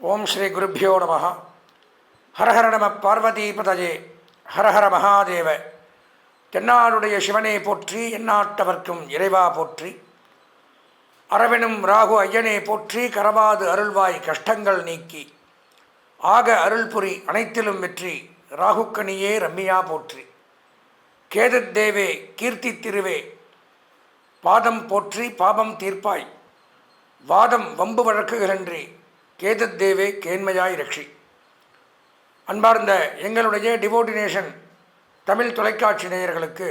ஓம் ஸ்ரீ குருப்பியோ நம. ஹரஹர நம பார்வதிபதயே. ஹரஹர மகாதேவ. தென்னாடுடைய சிவனை போற்றி, எந்நாட்டவர்க்கும் இறைவா போற்றி. அரவெனும் ராகு ஐயனை போற்றி, கரவாது அருள்வாய் கஷ்டங்கள் நீக்கி ஆக அருள்புரி அனைத்திலும் வெற்றி, ராகுக்கணியே ரம்மியா போற்றி. கேதத்தேவே கீர்த்தி திருவே, பாதம் போற்றி பாபம் தீர்ப்பாய், வாதம் வம்பு வழக்குகளன்றி கேதத்தேவே கேண்மையாய் ரட்சி. அன்பார்ந்த எங்களுடைய டிவோட்டினேஷன் தமிழ் தொலைக்காட்சி நேயர்களுக்கு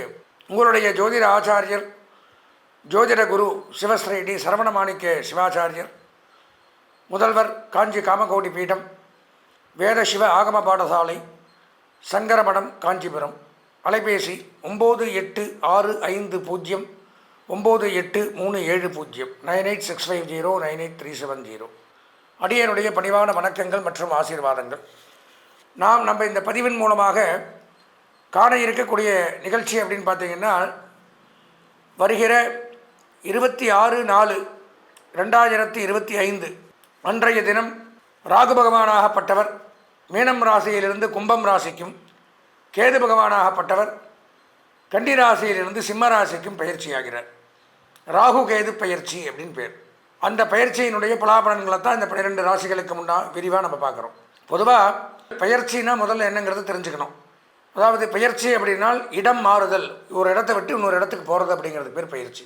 உங்களுடைய ஜோதிட ஆச்சாரியர் ஜோதிட குரு சிவஸ்ரீ டி சரவணமாணிக்க சிவாச்சாரியர், முதல்வர் காஞ்சி காமகோடி பீடம், வேத சிவ ஆகம பாடசாலை, சங்கரமடம், காஞ்சிபுரம். அலைபேசி 9865098370 9865098370. அடியனுடைய பணிவான வணக்கங்கள் மற்றும் ஆசீர்வாதங்கள். நம்ம இந்த பதிவின் மூலமாக காண இருக்கக்கூடிய நிகழ்ச்சி அப்படின்னு பார்த்தீங்கன்னா, வருகிற 26/4/2025 அன்றைய தினம் ராகு பகவானாகப்பட்டவர் மீனம் ராசியிலிருந்து கும்பம் ராசிக்கும், கேது பகவானாகப்பட்டவர் கன்னி ராசியிலிருந்து சிம்ம ராசிக்கும் பயிற்சியாகிறார். ராகு கேது பயிற்சி அப்படின்னு பேர். அந்த பயிற்சியினுடைய பலாபலன்களை தான் இந்த 12 ராசிகளுக்கு விரிவாக நம்ம பார்க்குறோம். பொதுவாக பயிற்சினா முதல்ல என்னங்கிறது தெரிஞ்சுக்கணும். அதாவது பயிற்சி அப்படின்னால் இடம் மாறுதல், ஒரு இடத்த விட்டு இன்னொரு இடத்துக்கு போகிறது அப்படிங்கிறது பேர் பயிற்சி.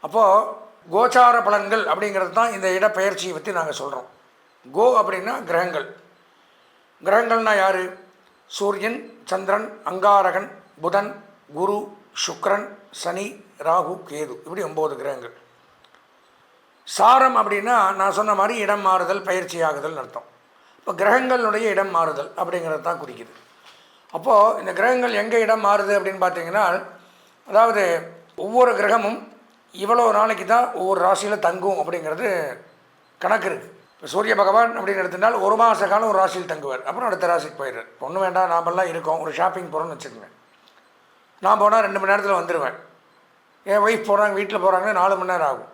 அப்போது கோச்சார பலன்கள் அப்படிங்கிறது தான் இந்த இடப்பெயர்ச்சியை பற்றி நாங்கள் சொல்கிறோம். கோ அப்படின்னா கிரகங்கள். கிரகங்கள்னால் யார்? சூரியன், சந்திரன், அங்காரகன், புதன், குரு, சுக்கிரன், சனி, ராகு, கேது, இப்படி 9 கிரகங்கள். சாரம் அப்படின்னா நான் சொன்ன மாதிரி இடம் மாறுதல், பயிற்சி ஆகுதல் அர்த்தம். இப்போ கிரகங்களுடைய இடம் மாறுதல் அப்படிங்கிறது தான் குறிக்குது. அப்போது இந்த கிரகங்கள் எங்கே இடம் மாறுது அப்படின்னு பார்த்தீங்கன்னா, அதாவது ஒவ்வொரு கிரகமும் இவ்வளோ நாளைக்கு தான் ஒவ்வொரு ராசியில் தங்கும் அப்படிங்கிறது கணக்கு இருக்குது. இப்போ சூரிய பகவான் அப்படின்னு எடுத்துட்டால் 1 மாத காலம் ஒரு ராசியில் தங்குவார், அப்புறம் அடுத்த ராசிக்கு போயிடுறார். ஒன்றும் வேண்டாம், நாமெல்லாம் இருக்கோம், ஒரு ஷாப்பிங் போகிறோன்னு வச்சுக்கோங்க. நான் போனால் 2 மணி நேரத்தில் வந்துடுவேன். என் ஒய்ஃப் போகிறாங்க, வீட்டில் போகிறாங்கன்னா 4 மணி நேரம் ஆகும்.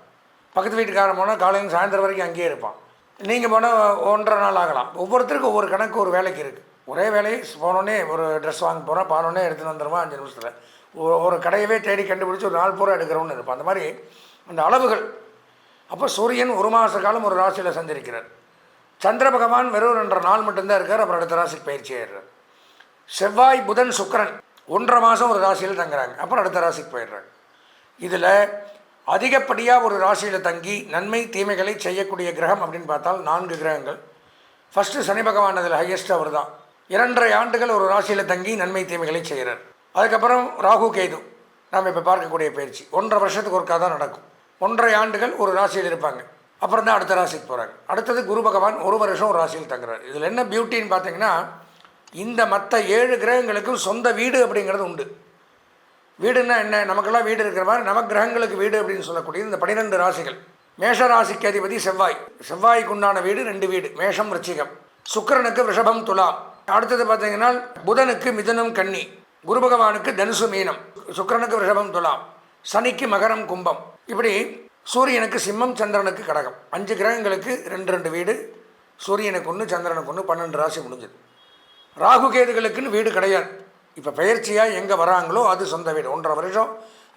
பக்கத்து வீட்டுக்காரன் போனால் காலையில் சாயந்தரம் வரைக்கும் அங்கேயே இருப்பான். நீங்கள் போனால் 1.5 நாள் ஆகலாம். ஒவ்வொருத்தருக்கும் ஒவ்வொரு கணக்கு, ஒரு வேலைக்கு இருக்குது. ஒரே வேலையை போனோடனே ஒரு ட்ரெஸ் வாங்க போகிறோம், பானோடனே எடுத்துகிட்டு வந்துடுவோம் 5 நிமிஷத்தில். ஒரு கடையவே தேடி கண்டுபிடிச்சி ஒரு 4 பூரா எடுக்கிறோன்னு இருப்பான். அந்த மாதிரி அந்த அளவுகள். அப்போ சூரியன் 1 மாத காலம் ஒரு ராசியில் சஞ்சரிக்கிறார். சந்திர பகவான் வெறும் 2.5 நாள் மட்டும்தான் இருக்கார், அப்புறம் அடுத்த ராசிக்கு பயிற்சி ஆயிடுறார். செவ்வாய், புதன், சுக்கிரன் 1.5 மாதம் ஒரு ராசியில் தங்குறாங்க, அப்புறம் அடுத்த ராசிக்கு போயிடுறாங்க. இதில் அதிகப்படியாக ஒரு ராசியில் தங்கி நன்மை தீமைகளை செய்யக்கூடிய கிரகம் அப்படின்னு பார்த்தால் 4 கிரகங்கள். ஃபஸ்ட்டு சனி பகவான், அதில் ஹையஸ்ட் அவர் தான். 2.5 ஆண்டுகள் ஒரு ராசியில் தங்கி நன்மை தீமைகளை செய்கிறார். அதுக்கப்புறம் ராகு கேது நாம் இப்போ பார்க்கக்கூடிய பயிற்சி 1.5 வருஷத்துக்கு ஒருக்கா தான் நடக்கும். 1.5 ஆண்டுகள் ஒரு ராசியில் இருப்பாங்க, அப்புறம் தான் அடுத்த ராசிக்கு போகிறாங்க. அடுத்தது குரு பகவான் 1 வருஷம் ஒரு ராசியில் தங்குறார். இதில் என்ன பியூட்டின்னு பார்த்தீங்கன்னா, இந்த மற்ற 7 கிரகங்களுக்கும் சொந்த வீடு அப்படிங்கிறது உண்டு. வீடுன்னா என்ன? நமக்கெல்லாம் வீடு இருக்கிற மாதிரி நவகிரகங்களுக்கு வீடு அப்படின்னு சொல்லக்கூடிய இந்த 12 ராசிகள். மேஷ ராசிக்கு அதிபதி செவ்வாய். செவ்வாய்க்கு உண்டான வீடு 2 வீடு, மேஷம், ரிச்சிகம். சுக்கிரனுக்கு ரிஷபம், துலாம். அடுத்தது பார்த்தீங்கன்னா புதனுக்கு மிதுனம், கன்னி. குரு பகவானுக்கு தனுசு, மீனம். சுக்கிரனுக்கு ரிஷபம், துலாம். சனிக்கு மகரம், கும்பம். இப்படி சூரியனுக்கு சிம்மம், சந்திரனுக்கு கடகம். 5 கிரகங்களுக்கு 2 வீடு. சூரியனுக்கு 1, சந்திரனுக்கு 1, 12 ராசி முடிஞ்சது. ராகு கேதுகளுக்குன்னு வீடு கிடையாது. இப்போ பயிற்சியாக எங்கே வராங்களோ அது சொந்த வீடு. 1.5 வருஷம்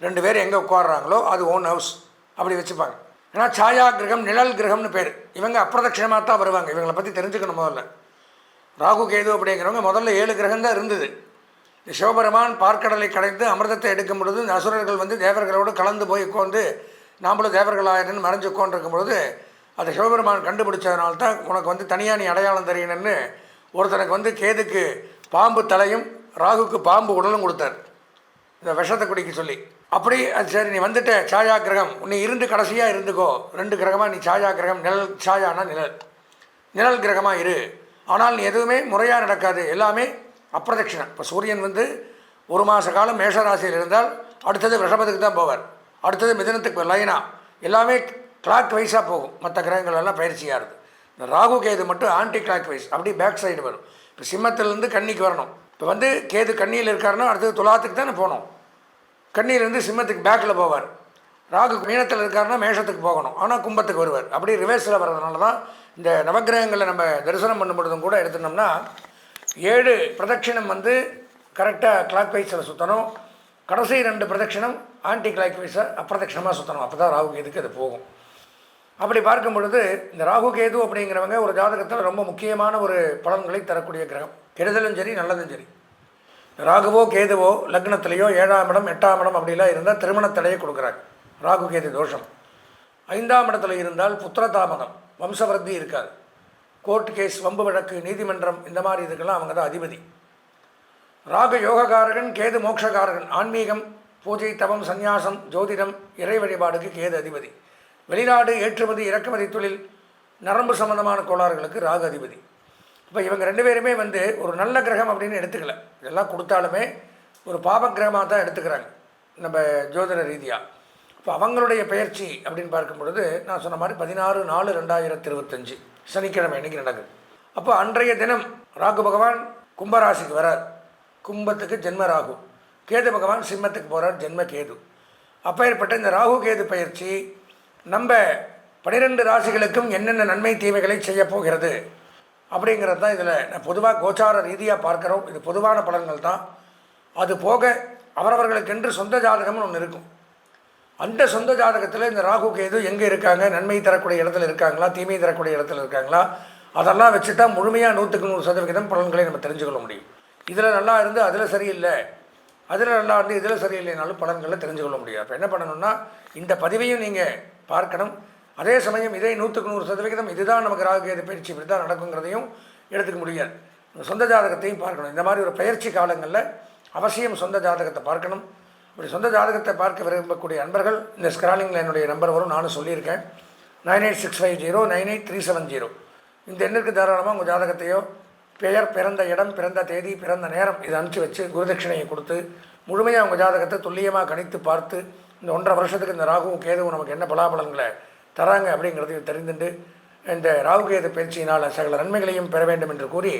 2 பேர் எங்கே உட்காடுறாங்களோ அது ஓன் ஹவுஸ், அப்படி வச்சுப்பாங்க. ஏன்னா சாயா கிரகம், நிழல் கிரகம்னு பேர். இவங்க அப்பிரதட்சிணமாக தான் வருவாங்க. இவங்களை பற்றி தெரிஞ்சுக்கணும். முதல்ல ராகு கேது அப்படிங்கிறவங்க முதல்ல 7 கிரகம் தான் இருந்தது. சிவபெருமான் பார்க்கடலை கடைந்து அமிர்தத்தை எடுக்கும் பொழுது இந்த அசுரர்கள் வந்து தேவர்களோடு கலந்து போய் உட்காந்து நாமளும் தேவர்களாயிரன்னு மறைஞ்சு உட்காந்துருக்கும் பொழுது அதை சிவபெருமான் கண்டுபிடிச்சதுனால தான் உனக்கு வந்து தனியாக நீ அடையாளம் தெரியணும்னு ஒருத்தனுக்கு வந்து கேதுக்கு பாம்பு தலையும் ராகுக்கு பாம்பு உடலும் கொடுத்தார், இந்த விஷத்தை குடிக்க சொல்லி. அப்படி அது சரி, நீ வந்துட்ட சாயா கிரகம், நீ இருந்து கடைசியாக இருந்துக்கோ. 2 கிரகமாக நீ சாயா கிரகம், நிழல். சாயானா நிழல் கிரகமாக இரு. ஆனால் நீ எதுவுமே முறையாக நடக்காது, எல்லாமே அப்பிரதட்சிணம். இப்போ சூரியன் வந்து 1 மாத காலம் மேஷராசியில் இருந்தால் அடுத்தது ரிஷபத்துக்கு தான் போவார், அடுத்தது மிதனத்துக்கு லைனா, எல்லாமே கிளாக் வைஸாக போகும். மற்ற கிரகங்கள் எல்லாம் பயிற்சியாக இருக்குது. இந்த ராகு கேது மட்டும் ஆன்டி கிளாக் வைஸ், அப்படி பேக் சைடு வரும். இப்போ சிம்மத்திலேருந்து கன்னிக்கு வரணும். இப்போ வந்து கேது கன்னியில் இருக்காருன்னா அடுத்தது துலாத்துக்கு தானே போகணும். கன்னியிலேருந்து சிம்மத்துக்கு பேக்கில் போவார். ராகு மீனத்தில் இருக்காருன்னா மேஷத்துக்கு போகணும், ஆனால் கும்பத்துக்கு வருவார். அப்படி ரிவர்ஸில் வர்றதுனால தான் இந்த நவக்கிரகங்களை நம்ம தரிசனம் பண்ணும் பொழுதும் கூட எடுத்துனோம்னா 7 பிரதட்சிணம் வந்து கரெக்டாக கிளாக் வைஸில் சுற்றணும். கடைசி 2 பிரதட்சிணம் ஆன்டி கிளாக் வைஸை அப்பிரதட்சிணமாக சுற்றணும். அப்போ தான் ராகு கேதுக்கு அது போகும். அப்படி பார்க்கும் பொழுது இந்த ராகு கேது அப்படிங்கிறவங்க ஒரு ஜாதகத்தில் ரொம்ப முக்கியமான ஒரு பலன்களை தரக்கூடிய கிரகம். கெடுதலும் சரி நல்லதும் சரி. ராகுவோ கேதுவோ லக்னத்திலேயோ 7ஆம் இடம் 8ஆம் இடம் அப்படிலாம் இருந்தால் திருமணத்தடையை கொடுக்குறாங்க. ராகு கேது தோஷம். 5ஆம் இடத்துல இருந்தால் புத்திரதாமதம், வம்சவருத்தி இருக்காது. கோர்ட் கேஸ், வம்பு வழக்கு, நீதிமன்றம், இந்த மாதிரி இதுக்கெல்லாம் அவங்க தான் அதிபதி. ராகு யோககாரகன், கேது மோட்சகாரகன். ஆன்மீகம், பூஜை, தவம், சந்நியாசம், ஜோதிடம், இறை வழிபாடுக்கு கேது அதிபதி. வெளிநாடு, ஏற்றுமதி, இறக்குமதி தொழில், நரம்பு சம்பந்தமான கோளாறுகளுக்கு ராகு அதிபதி. இப்போ இவங்க 2 பேருமே வந்து ஒரு நல்ல கிரகம் அப்படின்னு எடுத்துக்கல. இதெல்லாம் கொடுத்தாலுமே ஒரு பாப கிரகமாக தான் எடுத்துக்கிறாங்க நம்ம ஜோதிட ரீதியாக. இப்போ அவங்களுடைய பயிற்சி அப்படின்னு பார்க்கும் பொழுது நான் சொன்ன மாதிரி 16/4/2025 சனிக்கிழமை அன்றைக்கி நடக்குது. அப்போ அன்றைய தினம் ராகு பகவான் கும்பராசிக்கு வரார். கும்பத்துக்கு ஜென்ம ராகு. கேது பகவான் சிம்மத்துக்கு போகிறார், ஜென்ம கேது. அப்பேற்பட்ட இந்த ராகு கேது பயிற்சி நம்ம 12 ராசிகளுக்கும் என்னென்ன நன்மை தீமைகளை செய்ய போகிறது அப்படிங்கிறது தான் இதில் நான் பொதுவாக கோச்சார ரீதியாக பார்க்குறோம். இது பொதுவான பலன்கள் தான். அது போக அவரவர்களுக்கென்று சொந்த ஜாதகம்னு ஒன்று இருக்கும். அந்த சொந்த ஜாதகத்தில் இந்த ராகு கேது எங்கே இருக்காங்க, நன்மை தரக்கூடிய இடத்துல இருக்காங்களா, தீமை தரக்கூடிய இடத்துல இருக்காங்களா, அதெல்லாம் வச்சு தான் முழுமையாக 100% பலன்களை நம்ம தெரிஞ்சுக்கொள்ள முடியும். இதில் நல்லா இருந்து அதில் சரியில்லை, அதில் நல்லா இருந்து இதில் சரியில்லைனாலும் பலன்களை தெரிஞ்சுக்கொள்ள முடியாது. அப்போ என்ன பண்ணணும்னா இந்த பதிவையும் நீங்கள் பார்க்கணும். அதே சமயம் இதை 100% இதுதான் நமக்கு ராகு கேது பயிற்சி இப்படி தான் நடக்குங்கிறதையும் எடுத்துக்க முடியாது. சொந்த ஜாதகத்தையும் பார்க்கணும். இந்த மாதிரி ஒரு பயிற்சி காலங்களில் அவசியம் சொந்த ஜாதகத்தை பார்க்கணும். இப்படி சொந்த ஜாதகத்தை பார்க்க விரும்பக்கூடிய அன்பர்கள் இந்த ஸ்க்ராலிங்கில் என்னுடைய நம்பர் வரும், நானும் சொல்லியிருக்கேன். 9865098370. இந்த எண்ணிற்கு தாராளமாக உங்கள் ஜாதகத்தையோ பெயர், பிறந்த இடம், பிறந்த தேதி, பிறந்த நேரம் இதை அனுப்பிச்சி வச்சு குருதட்சிணையை கொடுத்து முழுமையாக உங்கள் ஜாதகத்தை துல்லியமாக கணித்து பார்த்து இந்த 1.5 வருஷத்துக்கு இந்த ராகுவும் கேதுவும் நமக்கு என்ன பலாபலன்களை தராங்க அப்படிங்கிறதையும் தெரிந்துட்டு இந்த ராகு கேது பயிற்சியினால் சகல நன்மைகளையும் பெற வேண்டும் என்று கூறி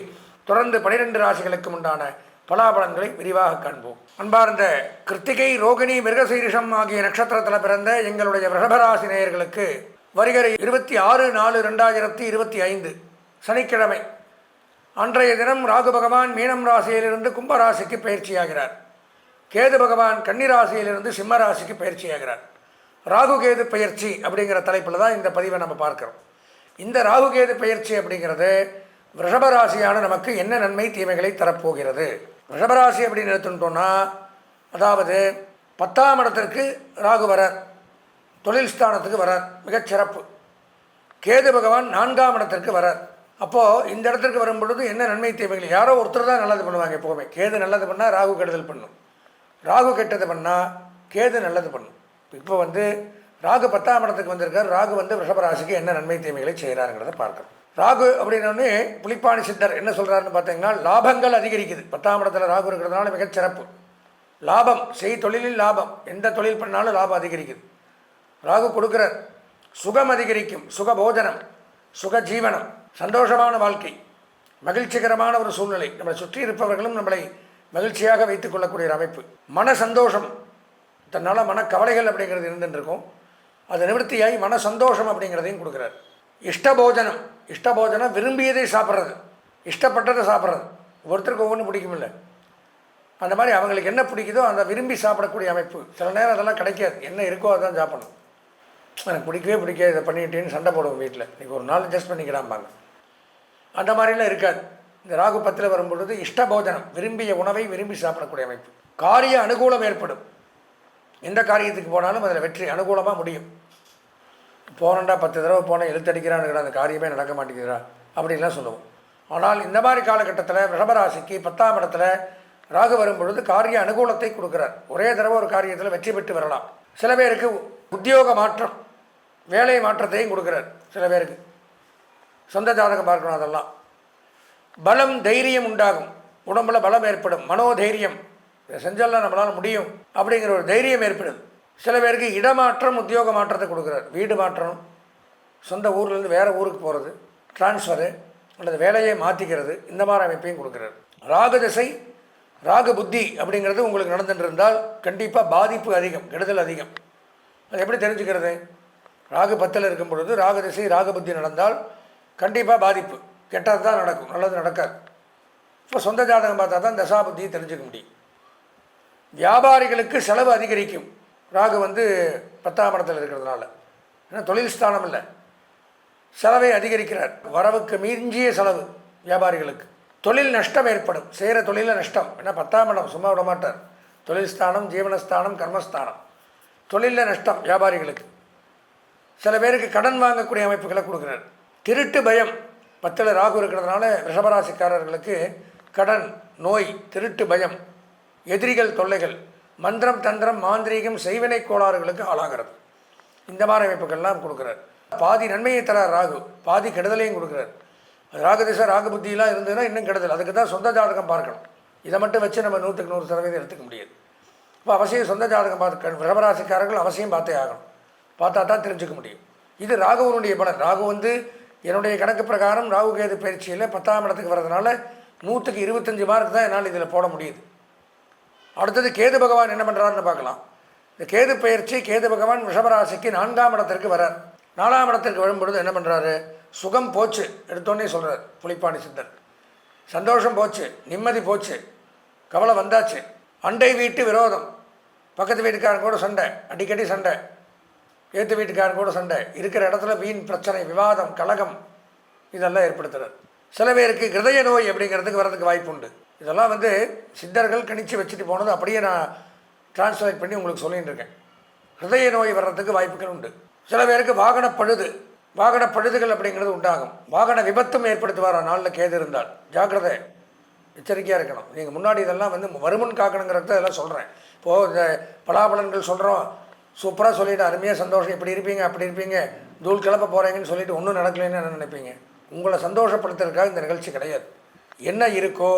தொடர்ந்து 12 ராசிகளுக்கும் உண்டான பலாபலன்களை விரிவாக காண்போம். அன்பார்ந்த கிருத்திகை, ரோகிணி, மிருகசீரிஷம் ஆகிய நட்சத்திரத்தில் பிறந்த எங்களுடைய ரிஷபராசி நேயர்களுக்கு வருகிற 26/4/2025 சனிக்கிழமை அன்றைய தினம் ராகு பகவான் மீனம் ராசியிலிருந்து கும்பராசிக்கு பயிற்சியாகிறார். கேது பகவான் கன்னி ராசியிலிருந்து சிம்ம ராசிக்கு பயிற்சியாகிறார். ராகு கேது பயிற்சி அப்படிங்கிற தலைப்பில் தான் இந்த பதிவை நம்ம பார்க்குறோம். இந்த ராகு கேது பயிற்சி அப்படிங்கிறது ரிஷபராசியான நமக்கு என்ன நன்மை தீமைகளை தரப்போகிறது. ரிஷபராசி அப்படின்னு எடுத்துட்டோம்னா அதாவது 10ஆம் இடத்திற்கு ராகு வரார், தொழில் ஸ்தானத்துக்கு வரார், மிகச்சிறப்பு. கேது பகவான் 4ஆம் இடத்திற்கு வரார். அப்போது இந்த இடத்துக்கு வரும் பொழுது என்ன நன்மை தீமைகள், யாரோ ஒருத்தர் தான் நல்லது பண்ணுவாங்க எப்போவுமே. கேது நல்லது பண்ணால் ராகு கெடுதல் பண்ணும், ராகு கெட்டது பண்ணால் கேது நல்லது பண்ணும். இப்போ வந்து ராகு 10ஆம் இடத்துக்கு வந்திருக்கார். ராகு வந்து ரிஷபராசிக்கு என்ன நன்மை தீமைகளை செய்கிறாருங்கிறத பார்க்குறோம். ராகு அப்படின்னே புலிப்பாணி சித்தர் என்ன சொல்கிறாருன்னு பார்த்தீங்கன்னா லாபங்கள் அதிகரிக்குது. 10ஆம் இடத்துல ராகு இருக்கிறதுனால மிகச்சிறப்பு. லாபம், தொழிலில் லாபம், எந்த தொழில் பண்ணாலும் லாபம் அதிகரிக்குது. ராகு கொடுக்குறார். சுகம் அதிகரிக்கும், சுக போஜனம், சுக ஜீவனம், சந்தோஷமான வாழ்க்கை, மகிழ்ச்சிகரமான ஒரு சூழ்நிலை, நம்மளை சுற்றி இருப்பவர்களும் நம்மளை மகிழ்ச்சியாக வைத்துக் கொள்ளக்கூடிய ஒரு அமைப்பு, மன சந்தோஷம். தன்னால் மனக்கவலைகள் அப்படிங்கிறது இருந்துருக்கும், அது நிவர்த்தியாகி மன சந்தோஷம் அப்படிங்கிறதையும் கொடுக்குறார். இஷ்டபோஜனம், இஷ்டபோஜனம் விரும்பியதை சாப்பிட்றது, இஷ்டப்பட்டதை சாப்பிட்றது. ஒருத்தருக்கு ஒவ்வொன்றும் பிடிக்குமில்ல, அந்த மாதிரி அவங்களுக்கு என்ன பிடிக்குதோ அந்த விரும்பி சாப்பிடக்கூடிய அமைப்பு. சில நேரம் அதெல்லாம் கிடைக்காது, என்ன இருக்கோ அதான் சாப்பிடணும். எனக்கு பிடிக்கவே பிடிக்காது, இதை பண்ணிக்கிட்டேன்னு சண்டை போடுவோம் வீட்டில். இன்றைக்கி ஒரு நாள் அட்ஜஸ்ட் பண்ணிக்கிறாம்பாங்க. அந்த மாதிரிலாம் இருக்காது. இந்த ராகு 10 வரும்பொழுது இஷ்டபோஜனம், விரும்பிய உணவை விரும்பி சாப்பிடக்கூடிய அமைப்பு. காரிய அனுகூலம் ஏற்படும். எந்த காரியத்துக்கு போனாலும் அதில் வெற்றி அனுகூலமாக முடியும். போனண்டா 10 தடவை போனால் இழுத்தடிக்கிறான்னு அந்த காரியமே நடக்க மாட்டேங்கிறா அப்படின்லாம் சொல்லுவோம். ஆனால் இந்த மாதிரி காலகட்டத்தில் ரிஷபராசிக்கு 10ஆம் இடத்துல ராகு வரும்பொழுது காரிய அனுகூலத்தை கொடுக்குறார். ஒரே தடவை ஒரு காரியத்தில் வெற்றி பெற்று வரலாம். சில பேருக்கு உத்தியோக மாற்றம், வேலை மாற்றத்தையும் கொடுக்குறார். சில பேருக்கு சொந்த ஜாதகம் பார்க்கணும். அதெல்லாம் பலம், தைரியம் உண்டாகும், உடம்பில் பலம் ஏற்படும், மனோதைரியம், இதை செஞ்சாலாம் நம்மளால் முடியும் அப்படிங்கிற ஒரு தைரியம் ஏற்படுது. சில பேருக்கு இடமாற்றம், உத்தியோக மாற்றத்தை கொடுக்குறார். வீடு மாற்றம், சொந்த ஊர்லேருந்து வேறு ஊருக்கு போகிறது, டிரான்ஸ்ஃபரு அல்லது வேலையை மாற்றிக்கிறது, இந்த மாதிரி அமைப்பையும் கொடுக்குறார். ராகு திசை, ராகு புத்தி அப்படிங்கிறது உங்களுக்கு நடந்துட்டு இருந்தால் கண்டிப்பாக பாதிப்பு அதிகம், கெடுதல் அதிகம். அது எப்படி தெரிஞ்சுக்கிறது? ராகு 10 இருக்கும் பொழுது ராகு திசை ராகு புத்தி நடந்தால் கண்டிப்பாக பாதிப்பு, கெட்டது தான் நடக்கும், நல்லது நடக்காது. இப்போ சொந்த ஜாதகம் பார்த்தா தான் தசாபுத்தியை தெரிஞ்சுக்க முடியும். வியாபாரிகளுக்கு செலவு அதிகரிக்கும். ராகு வந்து 10ஆம் இடத்தில் இருக்கிறதுனால, ஏன்னா தொழில் ஸ்தானம் இல்லை, செலவை அதிகரிக்கிறார். வரவுக்கு மீறிய செலவு வியாபாரிகளுக்கு. தொழில் நஷ்டம் ஏற்படும், செய்கிற தொழிலில் நஷ்டம். ஏன்னா 10ஆம் இடம் சும்மா விட மாட்டார். தொழில் ஸ்தானம், ஜீவனஸ்தானம், கர்மஸ்தானம். தொழிலில் நஷ்டம் வியாபாரிகளுக்கு. சில பேருக்கு கடன் வாங்கக்கூடிய அமைப்புகளை கொடுக்குறார். திருட்டு பயம் 10ல் ராகு இருக்கிறதுனால ரிஷபராசிக்காரர்களுக்கு கடன், நோய், திருட்டு பயம், எதிரிகள் தொல்லைகள், மந்திரம் தந்திரம் மாந்திரீகம் செய்வினை கோளாறுகளுக்கு ஆளாகிறது. இந்த மாதிரி அமைப்புகள்லாம் கொடுக்குறார். பாதி நன்மையை தரார் ராகு, பாதி கெடுதலையும் கொடுக்குறார். ராகு திசை ராகு புத்தியெலாம் இருந்ததுன்னா இன்னும் கெடுதல். அதுக்கு தான் சொந்த ஜாதகம் பார்க்கணும். இதை மட்டும் வச்சு நம்ம 100% எடுத்துக்க முடியாது. இப்போ அவசியம் சொந்த ஜாதகம் பார்த்து ரிஷபராசிக்காரர்கள் அவசியம் பார்த்தே ஆகணும். பார்த்தா தான் தெரிஞ்சுக்க முடியும். இது ராகுவனுடைய பலன். ராகு வந்து என்னுடைய கணக்கு பிரகாரம் ராகு கேது பயிற்சியில் 10ஆம் இடத்துக்கு வர்றதுனால 100க்கு 25 மார்க் தான் என்னால் இதில் போட முடியுது. அடுத்தது கேது பகவான் என்ன பண்ணுறாருன்னு பார்க்கலாம். இந்த கேது பயிற்சி, கேது பகவான் ரிஷபராசிக்கு 4ஆம் இடத்திற்கு வரார். 4ஆம் இடத்திற்கு வரும்பொழுது என்ன பண்ணுறாரு? சுகம் போச்சு, எடுத்தோன்னே சொல்கிறார் புலிப்பாணி சித்தர். சந்தோஷம் போச்சு, நிம்மதி போச்சு, கவலை வந்தாச்சு. அண்டை வீட்டு விரோதம், பக்கத்து வீட்டுக்காரன் கூட சண்டை, அடிக்கடி சண்டை, ஏற்று வீட்டுக்காரன் கூட சண்டை, இருக்கிற இடத்துல வீண் பிரச்சனை, விவாதம், கலகம், இதெல்லாம் ஏற்படுத்துகிறார். சில பேருக்கு ஹிருதய நோய் அப்படிங்கிறதுக்கு வரதுக்கு வாய்ப்பு உண்டு. இதெல்லாம் வந்து சித்தர்கள் கணிச்சு வச்சுட்டு போனது அப்படியே நான் டிரான்ஸ்லேட் பண்ணி உங்களுக்கு சொல்லிகிட்டு இருக்கேன். ஹிருதய நோய் வர்றதுக்கு வாய்ப்புகள் உண்டு. சில பேருக்கு வாகன பழுதுகள் அப்படிங்கிறது உண்டாகும். வாகன விபத்தும் ஏற்படுத்துவார் நாளில் கேது இருந்தால். ஜாக்கிரதை, எச்சரிக்கையாக இருக்கணும். நீங்கள் முன்னாடி இதெல்லாம் வந்து வருமுன் காக்கணுங்கிறத இதெல்லாம் சொல்கிறேன். இப்போது இந்த பலாபலன்கள் சொல்கிறோம், சூப்பராக சொல்லிவிட்டு அருமையாக சந்தோஷம், இப்படி இருப்பீங்க அப்படி இருப்பீங்க, தூள் கிளப்ப போகிறீங்கன்னு சொல்லிவிட்டு ஒன்றும் நடக்கலைன்னு என்ன நினைப்பீங்க? உங்களை சந்தோஷப்படுத்துறதுக்காக இந்த நிகழ்ச்சி கிடையாது. என்ன இருக்கோ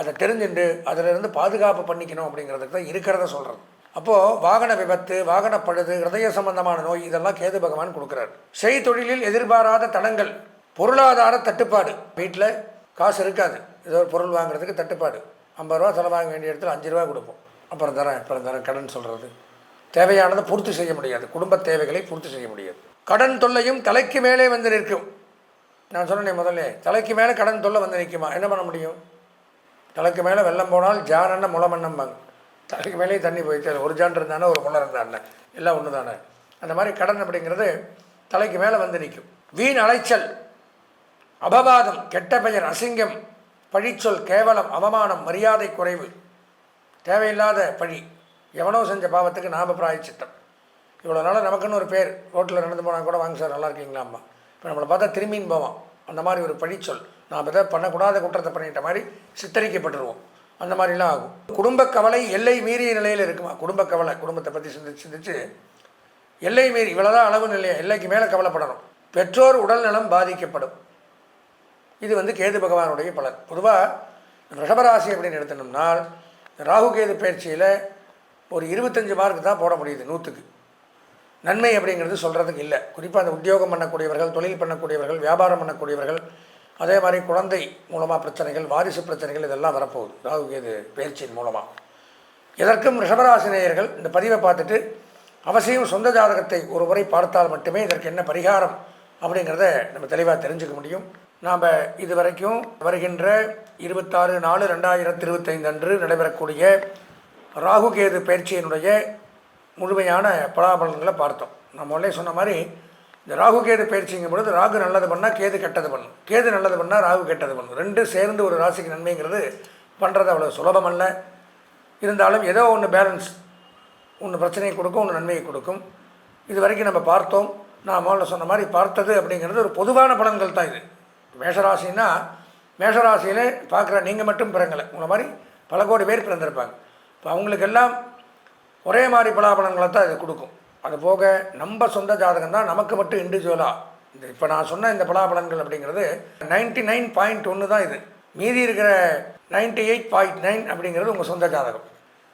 அதை தெரிஞ்சுட்டு அதிலிருந்து பாதுகாப்பு பண்ணிக்கணும் அப்படிங்கிறதுக்கு தான் இருக்கிறத சொல்கிறது. அப்போது வாகன விபத்து, வாகன பழுது, ஹிருதய சம்பந்தமான நோய், இதெல்லாம் கேது பகவான் கொடுக்குறாரு. செய்தொழிலில் எதிர்பாராத தடங்கள், பொருளாதார தட்டுப்பாடு. வீட்டில் காசு இருக்காது, ஏதோ ஒரு பொருள் வாங்குறதுக்கு தட்டுப்பாடு. 50 ரூபா செலவாங்க வேண்டிய இடத்துல 5 ரூபா கொடுப்போம். அப்புறம் தரேன் கடன் சொல்கிறது. தேவையானதை பூர்த்தி செய்ய முடியாது, குடும்ப தேவைகளை பூர்த்தி செய்ய முடியாது. கடன் தொல்லையும் தலைக்கு மேலே வந்து நிற்கும். நான் சொன்னேன் முதல்ல, தலைக்கு மேலே கடன் தொல்லை வந்து நிற்குமா? என்ன பண்ண முடியும்? தலைக்கு மேலே வெள்ளம் போனால் ஜானன்னா முளமன்னம்பாங்க. தலைக்கு மேலேயே தண்ணி போயிட்டு ஒரு ஜான் இருந்தானே ஒரு முளம் இருந்தானே எல்லாம் ஒன்று தானே. அந்த மாதிரி கடன் அப்படிங்கிறது தலைக்கு மேலே வந்து நிற்கும். வீண் அலைச்சல், அபவாதம், கெட்ட பெயர், அசிங்கம், பழிச்சொல், கேவலம், அவமானம், மரியாதை குறைவு, தேவையில்லாத பழி, எவனோ செஞ்ச பாவத்துக்கு நாம பிராயச்சித்தம். இவ்வளோ நாள் நமக்குன்னு ஒரு பேர், ரோட்டில் நடந்து போனால் கூட வாங்க சார் நல்லா இருக்கீங்களா அம்மா, இப்போ நம்மளை பார்த்தா திரும்பின்னு போவோம். அந்த மாதிரி ஒரு பழிச்சொல், நாம் எதை பண்ணக்கூடாத குற்றத்தை பண்ணிட்ட மாதிரி சித்தரிக்கப்பட்டுருவோம். அந்த மாதிரிலாம் ஆகும். குடும்ப கவலை எல்லை மீறிய நிலையில் இருக்குமா? குடும்ப கவலை, குடும்பத்தை பற்றி சிந்திச்சு எல்லை மீறி இவ்வளோதான் அளவு நிலையை, எல்லைக்கு மேலே கவலைப்படணும். பெற்றோர் உடல் நலம் பாதிக்கப்படும். இது வந்து கேது பகவானுடைய பலன். பொதுவாக ரிஷபராசி அப்படின்னு எடுத்தோம்னால் ராகு கேது பயிற்சியில் ஒரு 25 மார்க் தான் போட முடியுது 100க்கு. நன்மை அப்படிங்கிறது சொல்கிறதுக்கு இல்லை. குறிப்பாக அந்த உத்தியோகம் பண்ணக்கூடியவர்கள், தொழில் பண்ணக்கூடியவர்கள், வியாபாரம் பண்ணக்கூடியவர்கள், அதே மாதிரி குழந்தை மூலமாக பிரச்சனைகள், வாரிசு பிரச்சனைகள், இதெல்லாம் வரப்போகுது ராகு கேது பயிற்சியின் மூலமாக. எதற்கும் ரிஷபராசினியர்கள் இந்த பதிவை பார்த்துட்டு அவசியம் சொந்த ஜாதகத்தை ஒரு முறை பார்த்தால் மட்டுமே இதற்கு என்ன பரிகாரம் அப்படிங்கிறத நம்ம தெளிவாக தெரிஞ்சுக்க முடியும். நாம் இதுவரைக்கும் வருகின்ற 26/4/2025 அன்று நடைபெறக்கூடிய ராகு கேது பயிற்சியினுடைய முழுமையான பலாபலன்களை பார்த்தோம். நான் முதல்ல சொன்ன மாதிரி இந்த ராகு கேது பயிற்சிங்கும் பொழுது ராகு நல்லது பண்ணால் கேது கெட்டது பண்ணும், கேது நல்லது பண்ணால் ராகு கெட்டது பண்ணும். ரெண்டு சேர்ந்து ஒரு ராசிக்கு நன்மைங்கிறது பண்ணுறது அவ்வளோ சுலபம் அல்ல. இருந்தாலும் ஏதோ ஒன்று பேலன்ஸ், ஒன்று பிரச்சனையை கொடுக்கும், ஒன்று நன்மையை கொடுக்கும். இது வரைக்கும் நம்ம பார்த்தோம். நான் முதல்ல சொன்ன மாதிரி பார்த்தது அப்படிங்கிறது ஒரு பொதுவான பலன்கள் தான். இது மேஷராசின்னா மேஷராசியில் பார்க்குற நீங்கள் மட்டும் பிறங்கலை, உங்களை மாதிரி பல கோடி பேர் பிறந்திருப்பாங்க. இப்போ அவங்களுக்கெல்லாம் ஒரே மாதிரி பலாபலன்களை தான் இது கொடுக்கும். அது போக நம்ம சொந்த ஜாதகம் தான் நமக்கு மட்டும் இண்டிவிஜுவலாக இந்த இப்போ நான் சொன்ன இந்த பலாபலன்கள் அப்படிங்கிறது 99.1 தான். இது மீதி இருக்கிற 98.9 அப்படிங்கிறது உங்கள் சொந்த ஜாதகம்.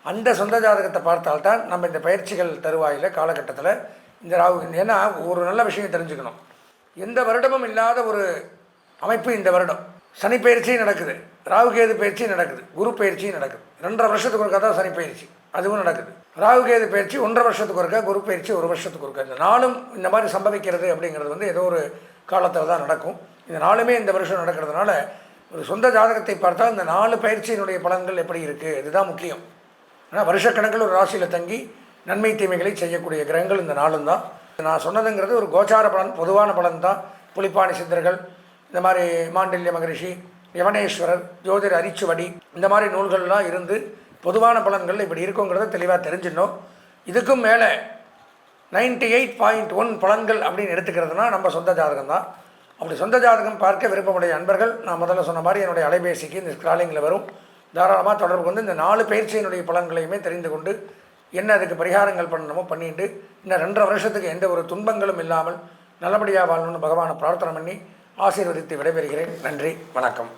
அந்த சொந்த ஜாதகத்தை பார்த்தால்தான் நம்ம இந்த பயிற்சிகள் தருவாயில் காலகட்டத்தில் இந்த ராகு, ஏன்னா ஒரு நல்ல விஷயம் தெரிஞ்சுக்கணும், எந்த வருடமும் இல்லாத ஒரு அமைப்பு இந்த வருடம். சனி பயிற்சியும் நடக்குது, ராகு கேது பயிற்சியும் நடக்குது, குரு பயிற்சியும் நடக்குது. 2.5 வருஷத்துக்கு ஒருக்கா தான் சனி பயிற்சி, அதுவும் நடக்குது. ராகு கேது பயிற்சி 1.5 வருஷத்துக்கு ஒருக்கா, குரு பயிற்சி 1 வருஷத்துக்கு ஒருக்கா. இந்த நாளும் இந்த மாதிரி சம்பவிக்கிறது அப்படிங்கிறது வந்து ஏதோ ஒரு காலத்தில் தான் நடக்கும். இந்த நாளுமே இந்த வருஷம் நடக்கிறதுனால ஒரு சொந்த ஜாதகத்தை பார்த்தால் இந்த 4 பயிற்சியினுடைய பலன்கள் எப்படி இருக்குது இதுதான் முக்கியம். ஆனால் வருஷக்கணக்கில் ஒரு ராசியில் தங்கி நன்மை தீமைகளை செய்யக்கூடிய கிரகங்கள் இந்த நாளும் தான். நான் சொன்னதுங்கிறது ஒரு கோச்சார பலன், பொதுவான பலன் தான். புலிப்பாணி சித்தர்கள், இந்த மாதிரி மாண்டல்ய மகரிஷி, யவனேஸ்வரர், ஜோதிட அரிச்சுவடி, இந்த மாதிரி நூல்கள்லாம் இருந்து பொதுவான பலன்கள் இப்படி இருக்குங்கிறத தெளிவாக தெரிஞ்சிடணும். இதுக்கும் மேலே 98.1 பலன்கள் அப்படின்னு எடுத்துக்கிறதுனா நம்ம சொந்த ஜாதகம் தான். அப்படி சொந்த ஜாதகம் பார்க்க விருப்பமுடைய அன்பர்கள், நான் முதல்ல சொன்ன மாதிரி என்னுடைய அலைபேசிக்கு இந்த ஸ்க்ராலிங்கில் வரும், தாராளமாக தொடர்பு கொண்டு இந்த 4 பயிற்சியினுடைய பலன்களையுமே தெரிந்து கொண்டு என்ன அதுக்கு பரிகாரங்கள் பண்ணணுமோ பண்ணிட்டு இன்னும் 2.5 வருஷத்துக்கு எந்த ஒரு துன்பங்களும் இல்லாமல் நல்லபடியாக வாழணும்னு பகவானை பிரார்த்தனை பண்ணி ஆசீர்வதித்து விடைபெறுகிறேன். நன்றி, வணக்கம்.